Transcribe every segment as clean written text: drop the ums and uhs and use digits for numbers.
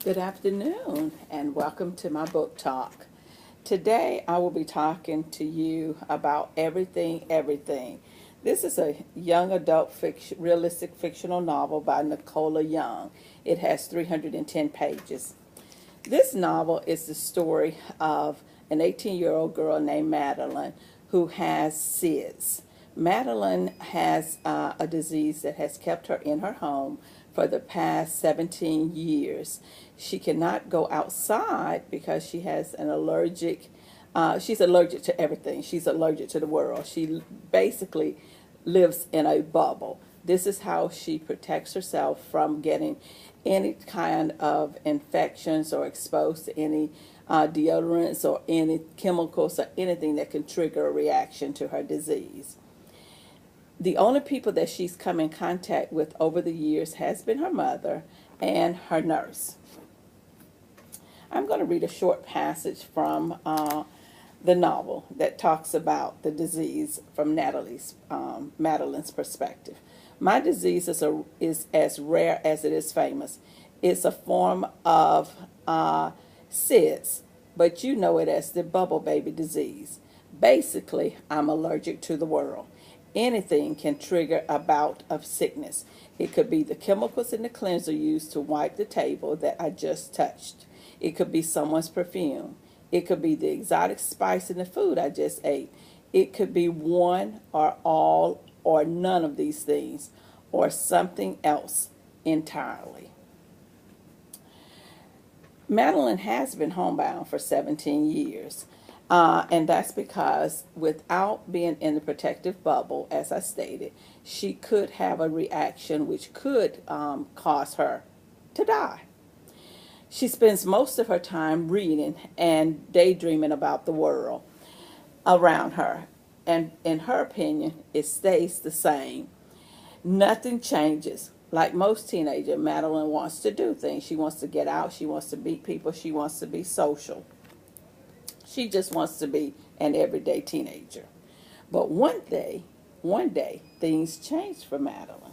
Good afternoon and welcome to my book talk. Today I will be talking to you about Everything. This is a young adult realistic fictional novel by Nicola Young. It has 310 pages. This novel is the story of an 18-year-old girl named Madeline who has SIDS. Madeline has a disease that has kept her in her home for the past 17 years. She cannot go outside because she has an she's allergic to everything. She's allergic to the world. She basically lives in a bubble. This is how she protects herself from getting any kind of infections or exposed to any deodorants or any chemicals or anything that can trigger a reaction to her disease. The only people that she's come in contact with over the years has been her mother and her nurse. I'm going to read a short passage from the novel that talks about the disease from Madeline's perspective. My disease is as rare as it is famous. It's a form of SIDS, but you know it as the bubble baby disease. Basically, I'm allergic to the world. Anything can trigger a bout of sickness. It could be the chemicals in the cleanser used to wipe the table that I just touched. It could be someone's perfume. It could be the exotic spice in the food I just ate. It could be one or all or none of these things or something else entirely. Madeline has been homebound for 17 years. And that's because without being in the protective bubble, as I stated, she could have a reaction which could cause her to die. She spends most of her time reading and daydreaming about the world around her. And in her opinion, it stays the same. Nothing changes. Like most teenagers, Madeline wants to do things. She wants to get out. She wants to meet people. She wants to be social. She just wants to be an everyday teenager. But one day, things changed for Madeline.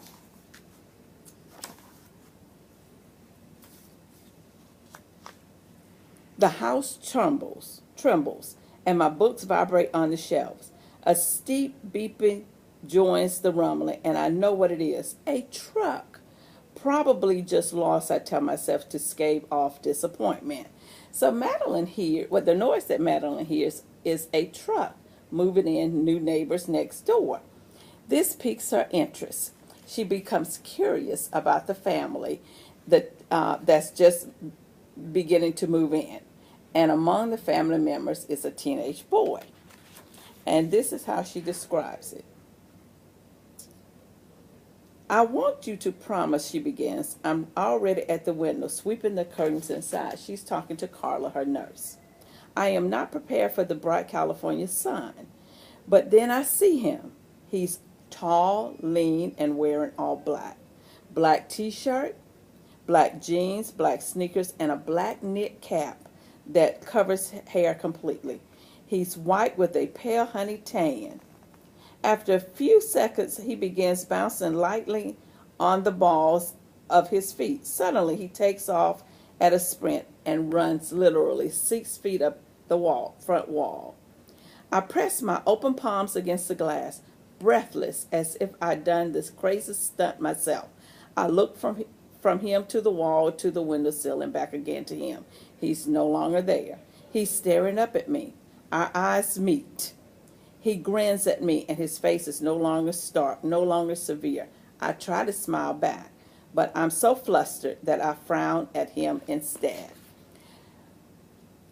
The house trembles, and my books vibrate on the shelves. A steep beeping joins the rumbling, and I know what it is. A truck. Probably just lost, I tell myself, to stave off disappointment. So the noise that Madeline hears is a truck moving in, new neighbors next door. This piques her interest. She becomes curious about the family that's just beginning to move in. And among the family members is a teenage boy. And this is how she describes it. I want you to promise, she begins. I'm already at the window, sweeping the curtains inside. She's talking to Carla, her nurse. I am not prepared for the bright California sun. But then I see him. He's tall, lean, and wearing all black. Black t-shirt, black jeans, black sneakers, and a black knit cap that covers hair completely. He's white with a pale honey tan. After a few seconds, he begins bouncing lightly on the balls of his feet. Suddenly, he takes off at a sprint and runs literally 6 feet up the front wall. I press my open palms against the glass, breathless as if I'd done this crazy stunt myself. I look from him to the wall, to the windowsill, and back again to him. He's no longer there. He's staring up at me. Our eyes meet. He grins at me, and his face is no longer stark, no longer severe. I try to smile back, but I'm so flustered that I frown at him instead.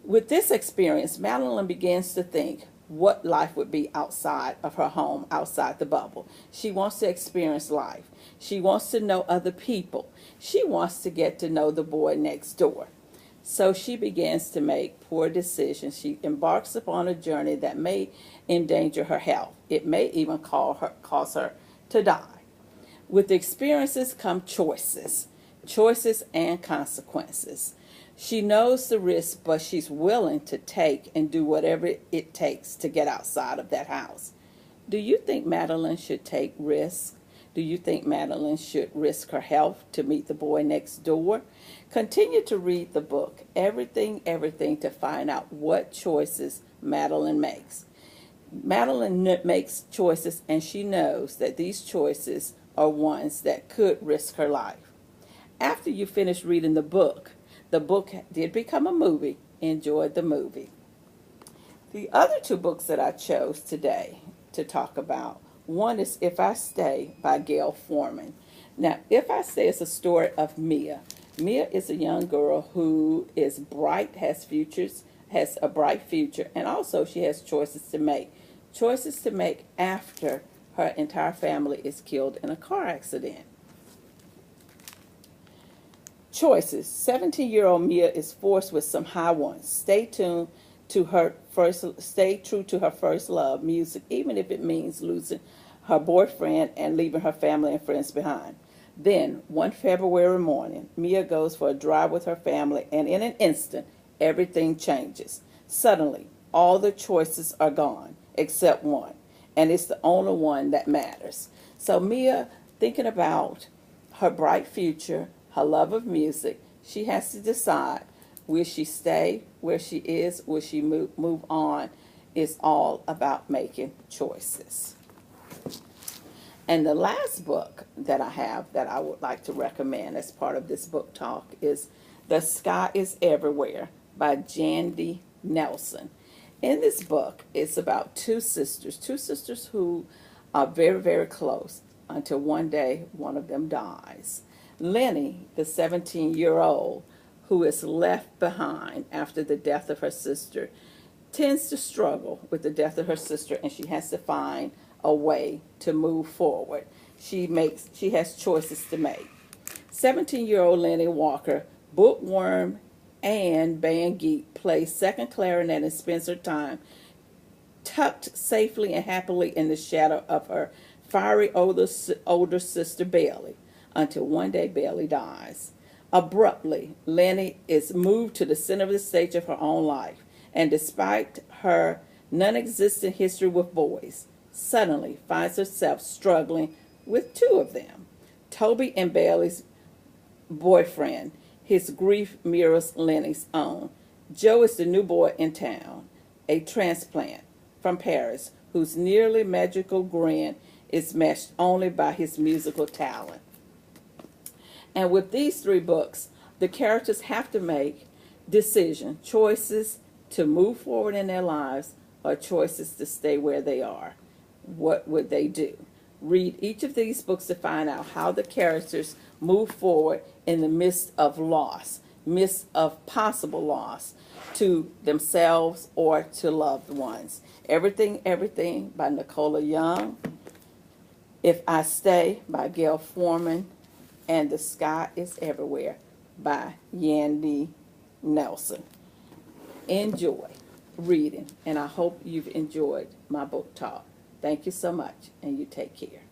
With this experience, Madeline begins to think what life would be outside of her home, outside the bubble. She wants to experience life. She wants to know other people. She wants to get to know the boy next door. So she begins to make poor decisions. She embarks upon a journey that may endanger her health. It may even cause her to die. With experiences come choices and consequences. She knows the risk, but she's willing to take and do whatever it takes to get outside of that house. Do you think Madeline should take risks? Do you think Madeline should risk her health to meet the boy next door? Continue to read the book, Everything, Everything, to find out what choices Madeline makes. Madeline makes choices, and she knows that these choices are ones that could risk her life. After you finish reading the book did become a movie. Enjoyed the movie. The other two books that I chose today to talk about, one is If I Stay by Gail Forman. Now, If I Stay is a story of Mia. Mia is a young girl who is bright, has a bright future, and also she has choices to make. Choices to make after her entire family is killed in a car accident. Choices. 17-year-old Mia is forced with some high ones. Stay true to her first love, music, even if it means losing her boyfriend and leaving her family and friends behind. Then, one February morning, Mia goes for a drive with her family, and in an instant, everything changes. Suddenly, all the choices are gone, except one, and it's the only one that matters. So Mia, thinking about her bright future, her love of music, she has to decide, will she stay where she is, will she move on? It's all about making choices. And the last book that I have that I would like to recommend as part of this book talk is The Sky is Everywhere by Jandy Nelson. In this book, it's about two sisters who are very, very close until one day one of them dies. Lenny, the 17-year-old, who is left behind after the death of her sister, tends to struggle with the death of her sister, and she has to find a way to move forward. She has choices to make. 17-year-old Lenny Walker, bookworm and band geek, plays second clarinet and spends her time tucked safely and happily in the shadow of her fiery older sister Bailey, until one day Bailey dies. Abruptly, Lenny is moved to the center of the stage of her own life, and despite her non-existent history with boys, suddenly finds herself struggling with two of them. Toby and Bailey's boyfriend. His grief mirrors Lenny's own. Joe is the new boy in town, a transplant from Paris, whose nearly magical grin is matched only by his musical talent. And with these three books, the characters have to make decisions, choices to move forward in their lives or choices to stay where they are. What would they do? Read each of these books to find out how the characters move forward in the midst of loss, midst of possible loss to themselves or to loved ones. Everything, Everything by Nicola Young. If I Stay by Gail Forman. And The Sky is Everywhere by Jandy Nelson. Enjoy reading, and I hope you've enjoyed my book talk. Thank you so much, and you take care.